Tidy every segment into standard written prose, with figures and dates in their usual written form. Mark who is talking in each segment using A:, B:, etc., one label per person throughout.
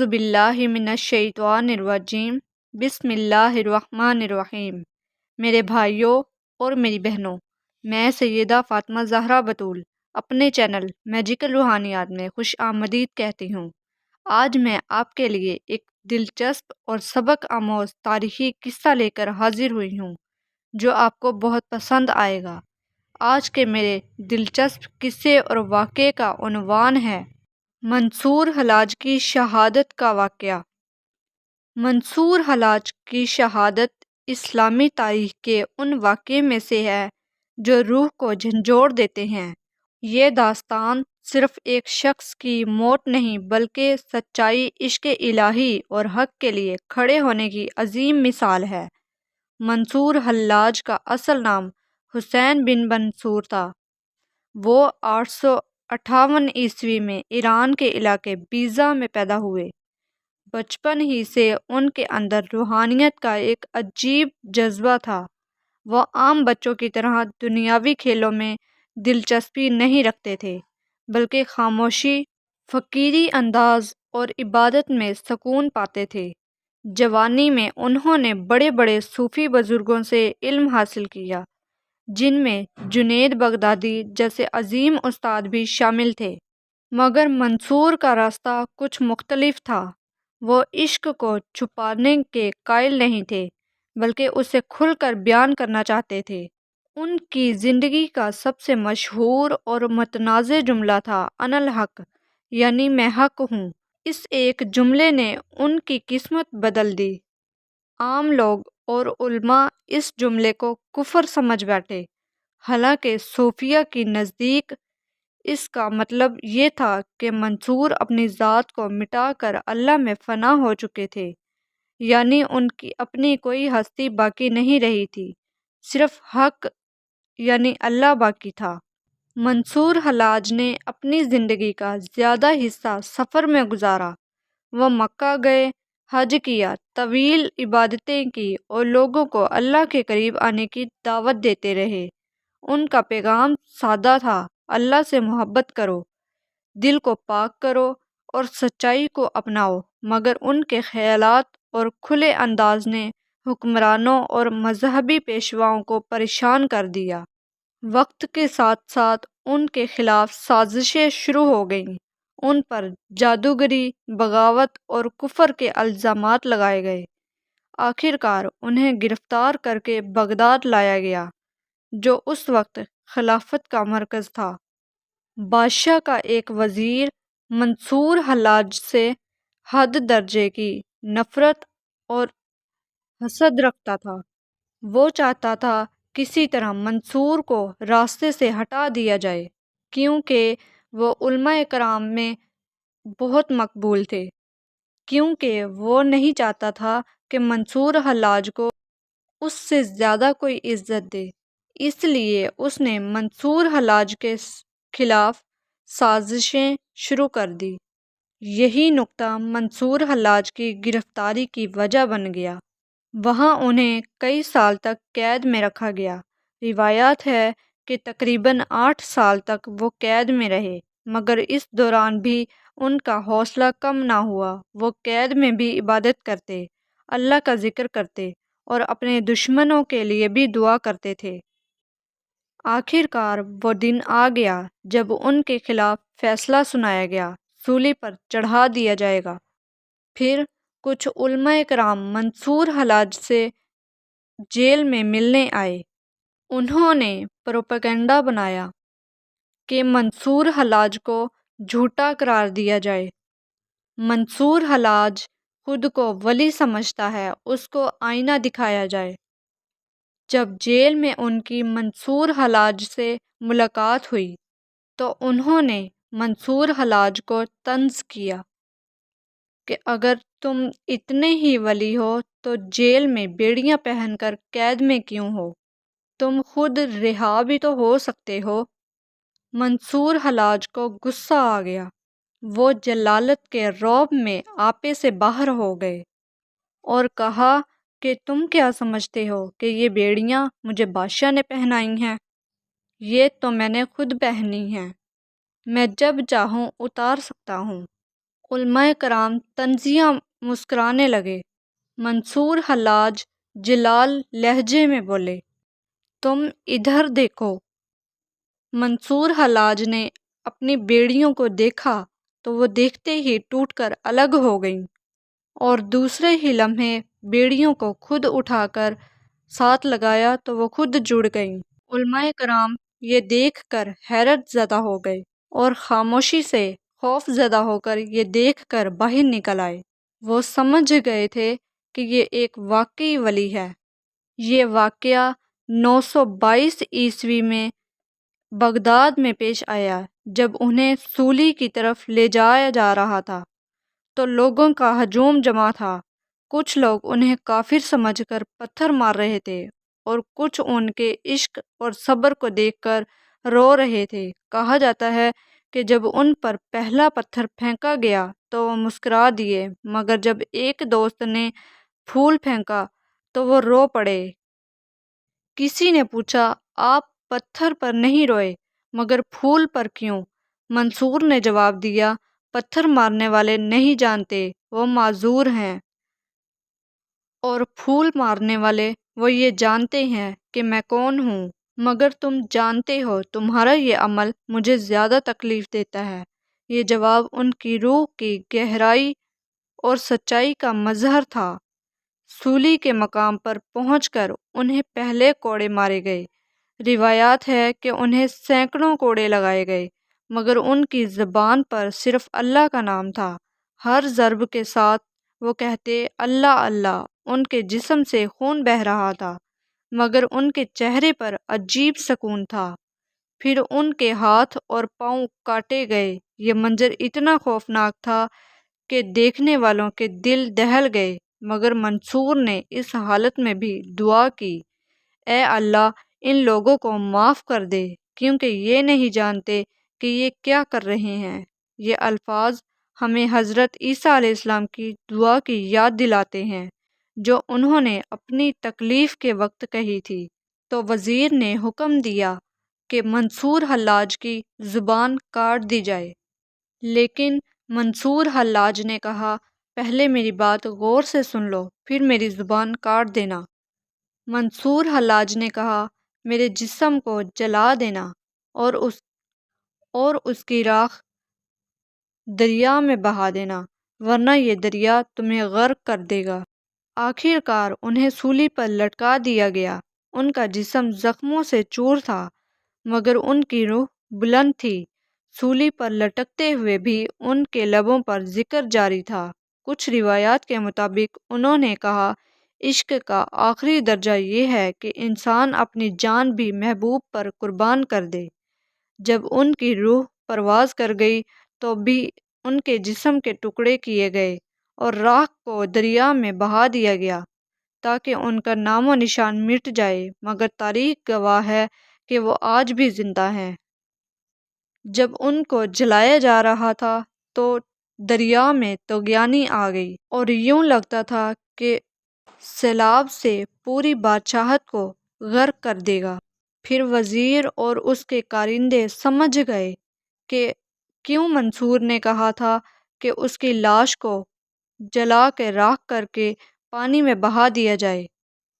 A: باللہ من الشیطان الرجیم بسم اللہ الرحمن الرحیم۔ میرے بھائیوں اور میری بہنوں، میں سیدہ فاطمہ زہرا بطول اپنے چینل میجیکل روحانیات میں خوش آمدید کہتی ہوں۔ آج میں آپ کے لیے ایک دلچسپ اور سبق آموز تاریخی قصہ لے کر حاضر ہوئی ہوں جو آپ کو بہت پسند آئے گا۔ آج کے میرے دلچسپ قصے اور واقعے کا عنوان ہے منصور حلاج کی شہادت کا واقعہ۔ منصور حلاج کی شہادت اسلامی تاریخ کے ان واقعے میں سے ہے جو روح کو جھنجھوڑ دیتے ہیں۔ یہ داستان صرف ایک شخص کی موت نہیں بلکہ سچائی، عشق الہی اور حق کے لیے کھڑے ہونے کی عظیم مثال ہے۔ منصور حلاج کا اصل نام حسین بن منصور تھا۔ وہ 858 میں ایران کے علاقے بیزا میں پیدا ہوئے۔ بچپن ہی سے ان کے اندر روحانیت کا ایک عجیب جذبہ تھا۔ وہ عام بچوں کی طرح دنیاوی کھیلوں میں دلچسپی نہیں رکھتے تھے بلکہ خاموشی، فقیری انداز اور عبادت میں سکون پاتے تھے۔ جوانی میں انہوں نے بڑے بڑے صوفی بزرگوں سے علم حاصل کیا جن میں جنید بغدادی جیسے عظیم استاد بھی شامل تھے۔ مگر منصور کا راستہ کچھ مختلف تھا۔ وہ عشق کو چھپانے کے قائل نہیں تھے بلکہ اسے کھل کر بیان کرنا چاہتے تھے۔ ان کی زندگی کا سب سے مشہور اور متنازع جملہ تھا انا الحق، یعنی میں حق ہوں۔ اس ایک جملے نے ان کی قسمت بدل دی۔ عام لوگ اور علماء اس جملے کو کفر سمجھ بیٹھے، حالانکہ صوفیہ کے نزدیک اس کا مطلب یہ تھا کہ منصور اپنی ذات کو مٹا کر اللہ میں فنا ہو چکے تھے، یعنی ان کی اپنی کوئی ہستی باقی نہیں رہی تھی، صرف حق یعنی اللہ باقی تھا۔ منصور حلاج نے اپنی زندگی کا زیادہ حصہ سفر میں گزارا۔ وہ مکہ گئے، حج کیا، طویل عبادتیں کی اور لوگوں کو اللہ کے قریب آنے کی دعوت دیتے رہے۔ ان کا پیغام سادہ تھا، اللہ سے محبت کرو، دل کو پاک کرو اور سچائی کو اپناؤ۔ مگر ان کے خیالات اور کھلے انداز نے حکمرانوں اور مذہبی پیشواؤں کو پریشان کر دیا۔ وقت کے ساتھ ساتھ ان کے خلاف سازشیں شروع ہو گئیں۔ ان پر جادوگری، بغاوت اور کفر کے الزامات لگائے گئے۔ آخر کار انہیں گرفتار کر کے بغداد لایا گیا جو اس وقت خلافت کا مرکز تھا۔ بادشاہ کا ایک وزیر منصور حلاج سے حد درجے کی نفرت اور حسد رکھتا تھا۔ وہ چاہتا تھا کسی طرح منصور کو راستے سے ہٹا دیا جائے کیونکہ وہ علماء کرام میں بہت مقبول تھے، کیونکہ وہ نہیں چاہتا تھا کہ منصور حلاج کو اس سے زیادہ کوئی عزت دے۔ اس لیے اس نے منصور حلاج کے خلاف سازشیں شروع کر دی۔ یہی نکتہ منصور حلاج کی گرفتاری کی وجہ بن گیا۔ وہاں انہیں کئی سال تک قید میں رکھا گیا۔ روایات ہے کہ تقریباً 8 سال تک وہ قید میں رہے، مگر اس دوران بھی ان کا حوصلہ کم نہ ہوا۔ وہ قید میں بھی عبادت کرتے، اللہ کا ذکر کرتے اور اپنے دشمنوں کے لیے بھی دعا کرتے تھے۔ آخر کار وہ دن آ گیا جب ان کے خلاف فیصلہ سنایا گیا، سولی پر چڑھا دیا جائے گا۔ پھر کچھ علماء کرام منصور حلاج سے جیل میں ملنے آئے۔ انہوں نے پروپیگنڈا بنایا کہ منصور حلاج کو جھوٹا قرار دیا جائے۔ منصور حلاج خود کو ولی سمجھتا ہے، اس کو آئینہ دکھایا جائے۔ جب جیل میں ان کی منصور حلاج سے ملاقات ہوئی تو انہوں نے منصور حلاج کو طنز کیا کہ اگر تم اتنے ہی ولی ہو تو جیل میں بیڑیاں پہن کر قید میں کیوں ہو؟ تم خود رہا بھی تو ہو سکتے ہو۔ منصور حلاج کو غصہ آ گیا۔ وہ جلالت کے رعب میں آپے سے باہر ہو گئے اور کہا کہ تم کیا سمجھتے ہو کہ یہ بیڑیاں مجھے بادشاہ نے پہنائی ہیں؟ یہ تو میں نے خود پہنی ہیں، میں جب چاہوں اتار سکتا ہوں۔ علماء کرام طنزیہ مسکرانے لگے۔ منصور حلاج جلال لہجے میں بولے، تم ادھر دیکھو۔ منصور حلاج نے اپنی بیڑیوں کو دیکھا تو وہ دیکھتے ہی ٹوٹ کر الگ ہو گئیں اور دوسرے ہی لمحے بیڑیوں کو خود اٹھا کر ساتھ لگایا تو وہ خود جڑ گئیں۔ علماء کرام یہ دیکھ کر حیرت زدہ ہو گئے اور خاموشی سے خوف زدہ ہو کر یہ دیکھ کر باہر نکل آئے۔ وہ سمجھ گئے تھے کہ یہ ایک واقعی ولی ہے۔ یہ واقعہ 922 عیسوی میں بغداد میں پیش آیا جب انہیں سولی کی طرف لے جایا جا رہا تھا تو لوگوں کا ہجوم جمع تھا۔ کچھ لوگ انہیں کافر سمجھ کر پتھر مار رہے تھے اور کچھ ان کے عشق اور صبر کو دیکھ کر رو رہے تھے۔ کہا جاتا ہے کہ جب ان پر پہلا پتھر پھینکا گیا تو وہ مسکرا دیے، مگر جب ایک دوست نے پھول پھینکا تو وہ رو پڑے۔ کسی نے پوچھا، آپ پتھر پر نہیں روئے مگر پھول پر کیوں؟ منصور نے جواب دیا، پتھر مارنے والے نہیں جانتے وہ معذور ہیں، اور پھول مارنے والے وہ یہ جانتے ہیں کہ میں کون ہوں، مگر تم جانتے ہو تمہارا یہ عمل مجھے زیادہ تکلیف دیتا ہے۔ یہ جواب ان کی روح کی گہرائی اور سچائی کا مظہر تھا۔ سولی کے مقام پر پہنچ کر انہیں پہلے کوڑے مارے گئے۔ روایات ہے کہ انہیں سینکڑوں کوڑے لگائے گئے، مگر ان کی زبان پر صرف اللہ کا نام تھا۔ ہر ضرب کے ساتھ وہ کہتے اللہ اللہ۔ ان کے جسم سے خون بہہ رہا تھا مگر ان کے چہرے پر عجیب سکون تھا۔ پھر ان کے ہاتھ اور پاؤں کاٹے گئے۔ یہ منظر اتنا خوفناک تھا کہ دیکھنے والوں کے دل دہل گئے، مگر منصور نے اس حالت میں بھی دعا کی، اے اللہ ان لوگوں کو معاف کر دے کیونکہ یہ نہیں جانتے کہ یہ کیا کر رہے ہیں۔ یہ الفاظ ہمیں حضرت عیسیٰ علیہ السلام کی دعا کی یاد دلاتے ہیں جو انہوں نے اپنی تکلیف کے وقت کہی تھی۔ تو وزیر نے حکم دیا کہ منصور حلاج کی زبان کاٹ دی جائے، لیکن منصور حلاج نے کہا، پہلے میری بات غور سے سن لو پھر میری زبان کاٹ دینا۔ منصور حلاج نے کہا، میرے جسم کو جلا دینا اور اس کی راکھ دریا میں بہا دینا، ورنہ یہ دریا تمہیں غرق کر دے گا۔ آخر کار انہیں سولی پر لٹکا دیا گیا۔ ان کا جسم زخموں سے چور تھا مگر ان کی روح بلند تھی۔ سولی پر لٹکتے ہوئے بھی ان کے لبوں پر ذکر جاری تھا۔ کچھ روایات کے مطابق انہوں نے کہا، عشق کا آخری درجہ یہ ہے کہ انسان اپنی جان بھی محبوب پر قربان کر دے۔ جب ان کی روح پرواز کر گئی تو بھی ان کے جسم کے ٹکڑے کیے گئے اور راکھ کو دریا میں بہا دیا گیا تاکہ ان کا نام و نشان مٹ جائے، مگر تاریخ گواہ ہے کہ وہ آج بھی زندہ ہیں۔ جب ان کو جلایا جا رہا تھا تو دریا میں طغیانی آ گئی اور یوں لگتا تھا کہ سیلاب سے پوری بادشاہت کو غرق کر دے گا۔ پھر وزیر اور اس کے کارندے سمجھ گئے کہ کیوں منصور نے کہا تھا کہ اس کی لاش کو جلا کے راکھ کر کے پانی میں بہا دیا جائے۔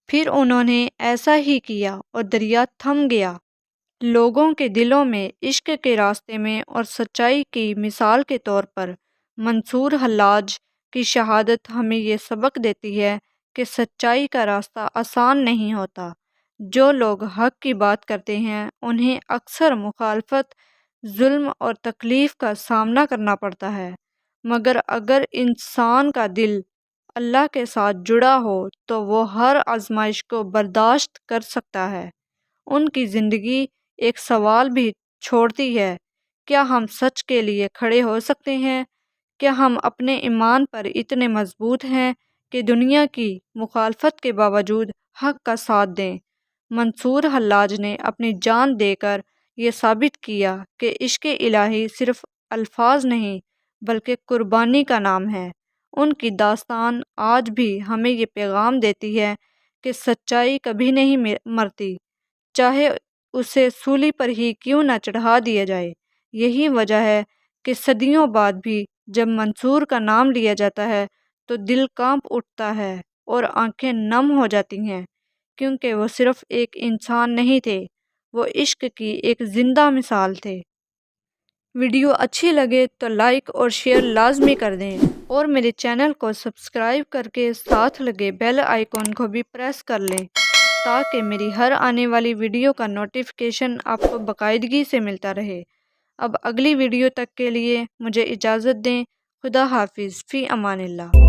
A: پھر انہوں نے ایسا ہی کیا اور دریا تھم گیا۔ لوگوں کے دلوں میں عشق کے راستے میں اور سچائی کی مثال کے طور پر منصور حلاج کی شہادت ہمیں یہ سبق دیتی ہے کہ سچائی کا راستہ آسان نہیں ہوتا۔ جو لوگ حق کی بات کرتے ہیں انہیں اکثر مخالفت، ظلم اور تکلیف کا سامنا کرنا پڑتا ہے، مگر اگر انسان کا دل اللہ کے ساتھ جڑا ہو تو وہ ہر آزمائش کو برداشت کر سکتا ہے۔ ان کی زندگی ایک سوال بھی چھوڑتی ہے، کیا ہم سچ کے لیے کھڑے ہو سکتے ہیں؟ کیا ہم اپنے ایمان پر اتنے مضبوط ہیں کہ دنیا کی مخالفت کے باوجود حق کا ساتھ دیں؟ منصور حلاج نے اپنی جان دے کر یہ ثابت کیا کہ عشق الہی صرف الفاظ نہیں بلکہ قربانی کا نام ہے۔ ان کی داستان آج بھی ہمیں یہ پیغام دیتی ہے کہ سچائی کبھی نہیں مرتی، چاہے اسے سولی پر ہی کیوں نہ چڑھا دیا جائے۔ یہی وجہ ہے کہ صدیوں بعد بھی جب منصور کا نام لیا جاتا ہے تو دل کانپ اٹھتا ہے اور آنکھیں نم ہو جاتی ہیں، کیونکہ وہ صرف ایک انسان نہیں تھے، وہ عشق کی ایک زندہ مثال تھے۔ ویڈیو اچھی لگے تو لائک اور شیئر لازمی کر دیں، اور میرے چینل کو سبسکرائب کر کے ساتھ لگے بیل آئیکن کو بھی پریس کر لیں تاکہ میری ہر آنے والی ویڈیو کا نوٹیفیکیشن آپ کو باقاعدگی سے ملتا رہے۔ اب اگلی ویڈیو تک کے لیے مجھے اجازت دیں۔ خدا حافظ، فی امان اللہ۔